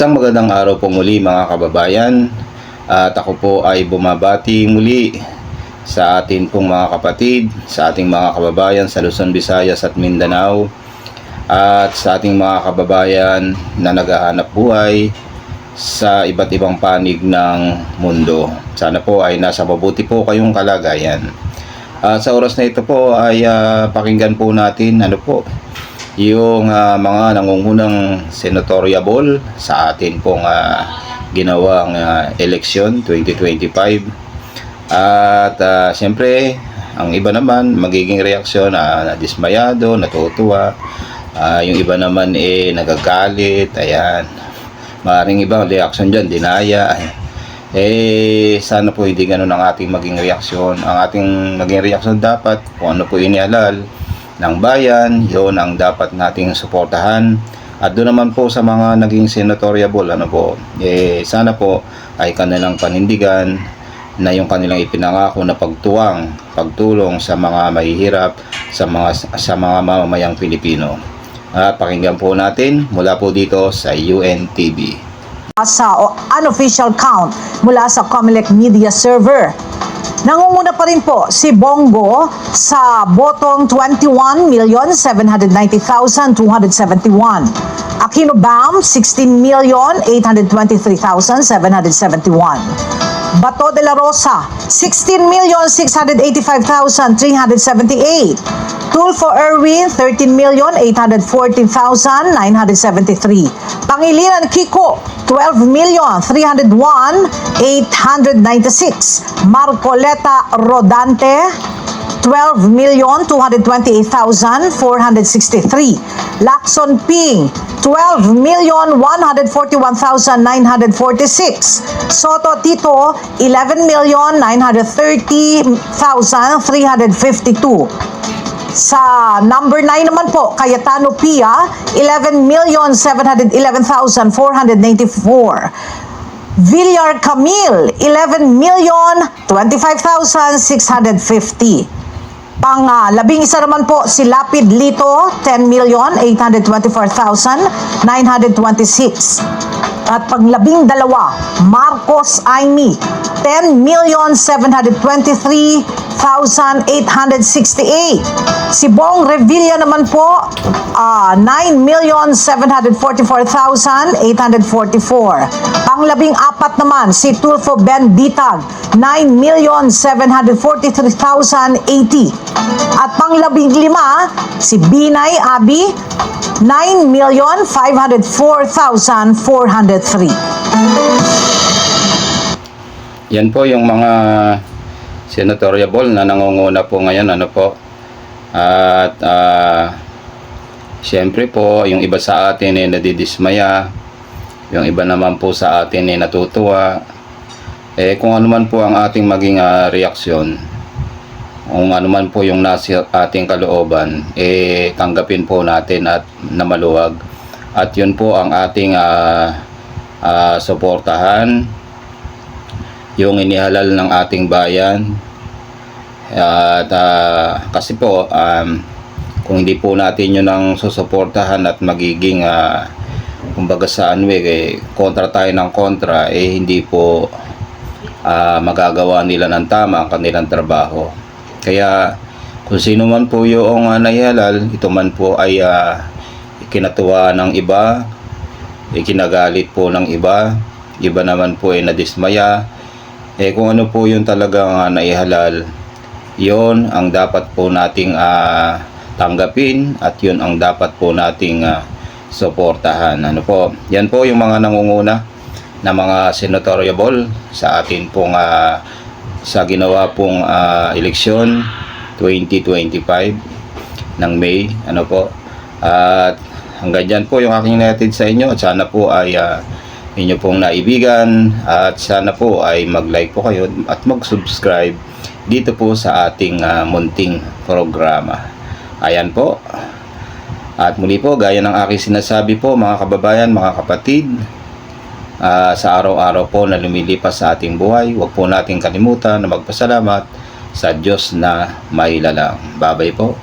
Isang magandang araw po muli mga kababayan, at ako po ay bumabati muli sa atin pong mga kapatid, sa ating mga kababayan sa Luzon, Visayas at Mindanao, at sa ating mga kababayan na naghahanap buhay sa iba't ibang panig ng mundo. Sana po ay nasa mabuti po kayong kalagayan. Sa oras na ito po ay pakinggan po natin yung mga nangungunang senatoriable sa atin pong ginawang eleksyon 2025. At siyempre, ang iba naman magiging reaksyon nadismayado, natutuwa. Yung iba naman nagagalit. Ayan. Maaaring ibang reaksyon dyan, dinaya. Sana po hindi ganun ang ating maging reaksyon. Ang ating maging reaksyon dapat kung ano po inihalal ng bayan, yun ang dapat nating suportahan. At doon naman po sa mga naging senatoriable, sana po ay kanilang panindigan na yung kanilang ipinangako na pagtulong sa mga mahihirap, sa mga mamamayang Pilipino. At pakinggan po natin mula po dito sa UNTV. Sa unofficial count mula sa Comelec Media Server, nangunguna pa rin po si Bongo sa botong 21,790,271. Aquino Bam, 16,823,771. Bato de la Rosa, 16,685,378. Tulfo Erwin, 13,814,973. Pangilinan Kiko, 12,301,896. Marcoleta Rodante, 12,228,463. Lacson Ping, 12,141,946. Soto Tito, 11,930,352. Sa number 9 naman po, Cayetano Pia, 11,711,494. Villar Camille, 11,025,650. Pang labing isa naman po si Lapid Lito, 10,824,926. At pang labing dalawa, Marcos Aimee, 10,723,868. Si Bong Revilla naman po, 9,744,844. Pang labing apat naman, si Tulfo Ben Bitag, 9,743,080. At pang labing lima, si Binay Abi, 9,504,403. Yan po yung mga senatoriable na nangunguna po ngayon, At siyempre po, yung iba sa atin nadidismaya, yung iba naman po sa atin natutuwa. Kung ano man po ang ating maging reaksyon, kung ano man po yung nasa ating kalooban, tanggapin po natin at na maluwag. At yun po ang ating suportahan, yung inihalal ng ating bayan. At kasi po, kung hindi po natin yun ang susuportahan at magiging kumbaga sa kontra tayo ng kontra, hindi po magagawa nila ng tama ang kanilang trabaho. Kaya kung sino man po yung naihalal, ito man po ay ikinatuwa ng iba, ikinagalit po ng iba, iba naman po ay nadismaya. Kung ano po yung talagang naihalal, yon ang dapat po nating tanggapin, at yun ang dapat po nating suportahan. Yan po yung mga nangunguna na mga senatoriable sa atin pong sa ginawa pong eleksyon 2025 ng May. At hanggang dyan po yung aking natin sa inyo, at sana po ay inyo pong naibigan, at sana po ay mag-like po kayo at mag-subscribe dito po sa ating munting programa. Ayan po. At muli po, gaya ng aking sinasabi po mga kababayan, mga kapatid, sa araw-araw po na lumilipas sa ating buhay, huwag po nating kalimutan na magpasalamat sa Diyos na may lalang. Babay po.